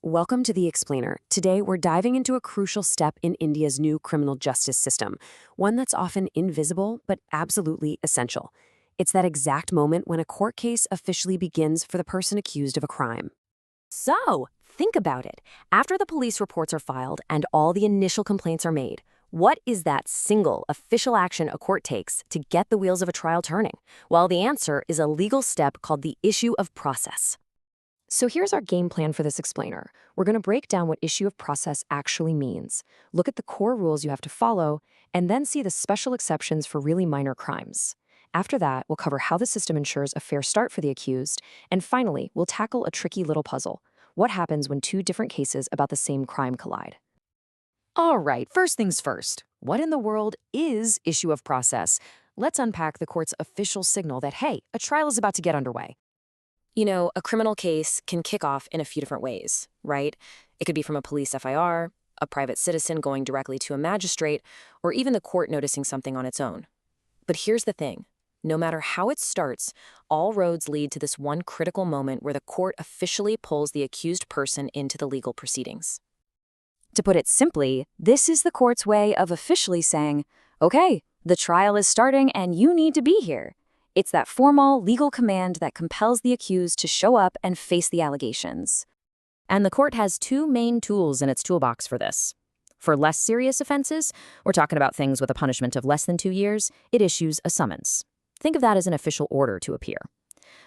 Welcome to The Explainer. Today, we're diving into a crucial step in India's new criminal justice system, one that's often invisible but absolutely essential. It's that exact moment when a court case officially begins for the person accused of a crime. So, think about it. After the police reports are filed and all the initial complaints are made, what is that single official action a court takes to get the wheels of a trial turning? Well, the answer is a legal step called the issue of process. So here's our game plan for this explainer. We're going to break down what issue of process actually means, look at the core rules you have to follow, and then see the special exceptions for really minor crimes. After that, we'll cover how the system ensures a fair start for the accused, and finally, we'll tackle a tricky little puzzle. What happens when two different cases about the same crime collide? All right, first things first. What in the world is issue of process? Let's unpack the court's official signal that, hey, a trial is about to get underway. A criminal case can kick off in a few different ways, right? It could be from a police FIR, a private citizen going directly to a magistrate, or even the court noticing something on its own. But here's the thing. No matter how it starts, all roads lead to this one critical moment where the court officially pulls the accused person into the legal proceedings. To put it simply, this is the court's way of officially saying, okay, the trial is starting and you need to be here. It's that formal, legal command that compels the accused to show up and face the allegations. And the court has two main tools in its toolbox for this. For less serious offenses, we're talking about things with a punishment of less than 2 years, it issues a summons. Think of that as an official order to appear.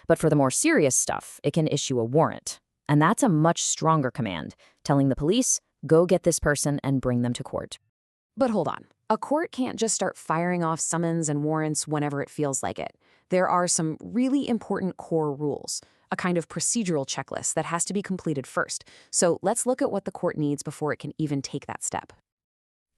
But for the more serious stuff, it can issue a warrant. And that's a much stronger command, telling the police, go get this person and bring them to court. But hold on. A court can't just start firing off summons and warrants whenever it feels like it. There are some really important core rules, a kind of procedural checklist that has to be completed first. So let's look at what the court needs before it can even take that step.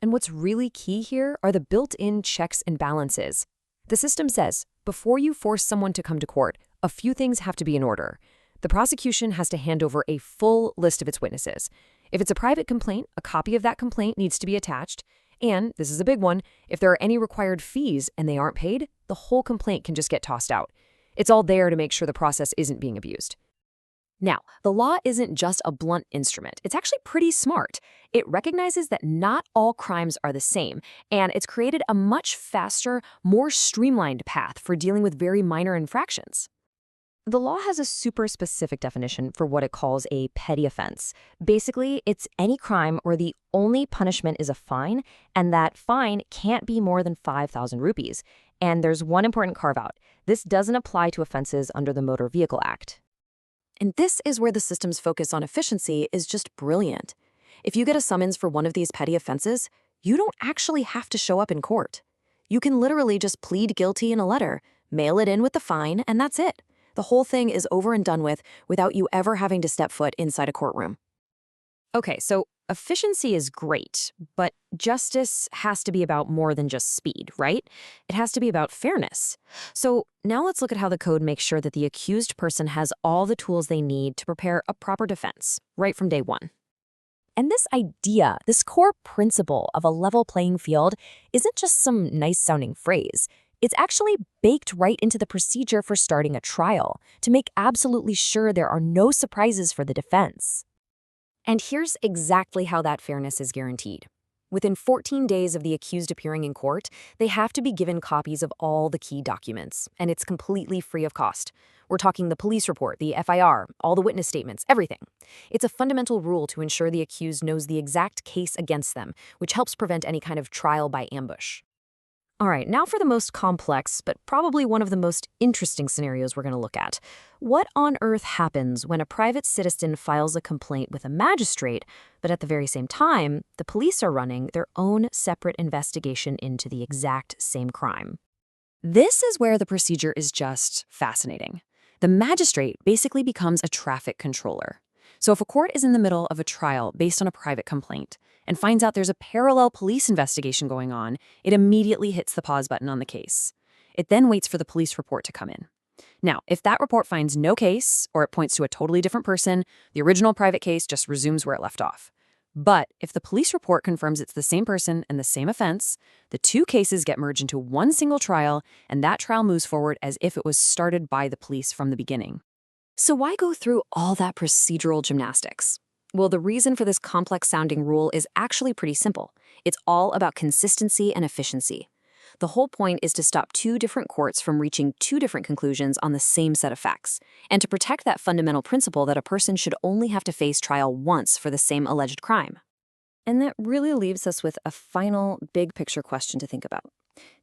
And what's really key here are the built-in checks and balances. The system says, before you force someone to come to court, a few things have to be in order. The prosecution has to hand over a full list of its witnesses. If it's a private complaint, a copy of that complaint needs to be attached. And, this is a big one, if there are any required fees and they aren't paid, the whole complaint can just get tossed out. It's all there to make sure the process isn't being abused. Now, the law isn't just a blunt instrument. It's actually pretty smart. It recognizes that not all crimes are the same, and it's created a much faster, more streamlined path for dealing with very minor infractions. The law has a super specific definition for what it calls a petty offense. Basically, it's any crime where the only punishment is a fine, and that fine can't be more than 5,000 rupees. And there's one important carve-out. This doesn't apply to offenses under the Motor Vehicle Act. And this is where the system's focus on efficiency is just brilliant. If you get a summons for one of these petty offenses, you don't actually have to show up in court. You can literally just plead guilty in a letter, mail it in with the fine, and that's it. The whole thing is over and done with without you ever having to step foot inside a courtroom. Okay, so efficiency is great, but justice has to be about more than just speed, right? It has to be about fairness. So now let's look at how the code makes sure that the accused person has all the tools they need to prepare a proper defense, right from day one. And this idea, this core principle of a level playing field, isn't just some nice-sounding phrase. It's actually baked right into the procedure for starting a trial to make absolutely sure there are no surprises for the defense. And here's exactly how that fairness is guaranteed. Within 14 days of the accused appearing in court, they have to be given copies of all the key documents, and it's completely free of cost. We're talking the police report, the FIR, all the witness statements, everything. It's a fundamental rule to ensure the accused knows the exact case against them, which helps prevent any kind of trial by ambush. All right, now for the most complex, but probably one of the most interesting scenarios we're going to look at. What on earth happens when a private citizen files a complaint with a magistrate, but at the very same time, the police are running their own separate investigation into the exact same crime? This is where the procedure is just fascinating. The magistrate basically becomes a traffic controller. So if a court is in the middle of a trial based on a private complaint and finds out there's a parallel police investigation going on, it immediately hits the pause button on the case. It then waits for the police report to come in. Now, if that report finds no case or it points to a totally different person, the original private case just resumes where it left off. But if the police report confirms it's the same person and the same offense, the two cases get merged into one single trial, and that trial moves forward as if it was started by the police from the beginning. So why go through all that procedural gymnastics? Well, the reason for this complex sounding rule is actually pretty simple. It's all about consistency and efficiency. The whole point is to stop two different courts from reaching two different conclusions on the same set of facts, and to protect that fundamental principle that a person should only have to face trial once for the same alleged crime. And that really leaves us with a final big picture question to think about.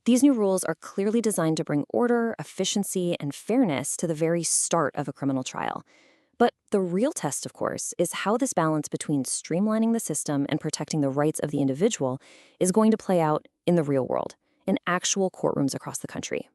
These new rules are clearly designed to bring order, efficiency, and fairness to the very start of a criminal trial. But the real test, of course, is how this balance between streamlining the system and protecting the rights of the individual is going to play out in the real world, in actual courtrooms across the country.